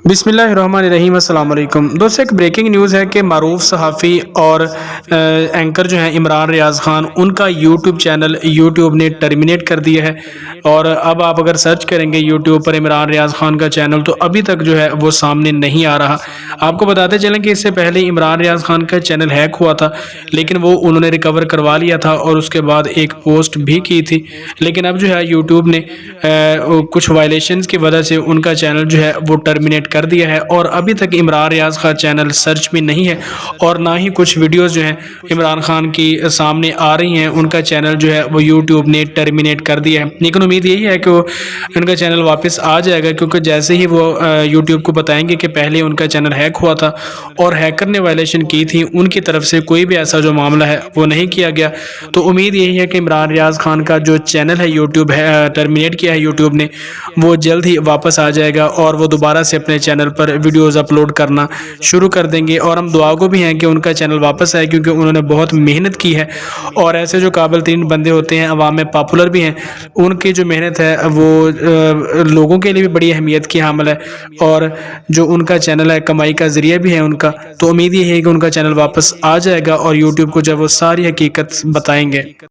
बिस्मिल्लाहिर्रहमानिर्रहीम। अस्सलाम वालेकुम दोस्तों, एक ब्रेकिंग न्यूज़ है कि मारूफ सहाफ़ी और एंकर जो हैं इमरान रियाज़ ख़ान, उनका यूट्यूब चैनल यूट्यूब ने टर्मिनेट कर दिया है। और अब आप अगर सर्च करेंगे यूट्यूब पर इमरान रियाज़ ख़ान का चैनल, तो अभी तक जो है वो सामने नहीं आ रहा। आपको बताते चलें कि इससे पहले इमरान रियाज़ ख़ान का चैनल हैक हुआ था, लेकिन वो उन्होंने रिकवर करवा लिया था और उसके बाद एक पोस्ट भी की थी। लेकिन अब जो है यूट्यूब ने कुछ वायलेशंस की वजह से उनका चैनल जो है वो टर्मिनेट कर दिया है। और अभी तक इमरान रियाज़ खान चैनल सर्च में नहीं है और ना ही कुछ वीडियोस जो हैं इमरान खान की सामने आ रही हैं। उनका चैनल जो है वो यूट्यूब ने टर्मिनेट कर दिया है, लेकिन उम्मीद यही है कि वो उनका चैनल वापस आ जाएगा, क्योंकि जैसे ही वो यूट्यूब को बताएंगे कि पहले उनका चैनल हैक हुआ था और हैकर ने वायलेशन की थी, उनकी तरफ से कोई भी ऐसा जो मामला है वो नहीं किया गया, तो उम्मीद यही है कि इमरान रियाज़ खान का जो चैनल है यूट्यूब है टर्मिनेट किया है यूट्यूब ने, वो जल्द ही वापस आ जाएगा और वो दोबारा से अपने चैनल पर वीडियोस अपलोड करना शुरू कर देंगे। और हम दुआ को भी हैं कि उनका चैनल वापस आए, क्योंकि उन्होंने बहुत मेहनत की है और ऐसे जो काबिल तरीन बंदे होते हैं, अवाम में पॉपुलर भी हैं, उनकी जो मेहनत है वो लोगों के लिए भी बड़ी अहमियत की हामिल है और जो उनका चैनल है कमाई का ज़रिया भी है उनका। तो उम्मीद ये है कि उनका चैनल वापस आ जाएगा और यूट्यूब को जब वो सारी हकीकत बताएंगे।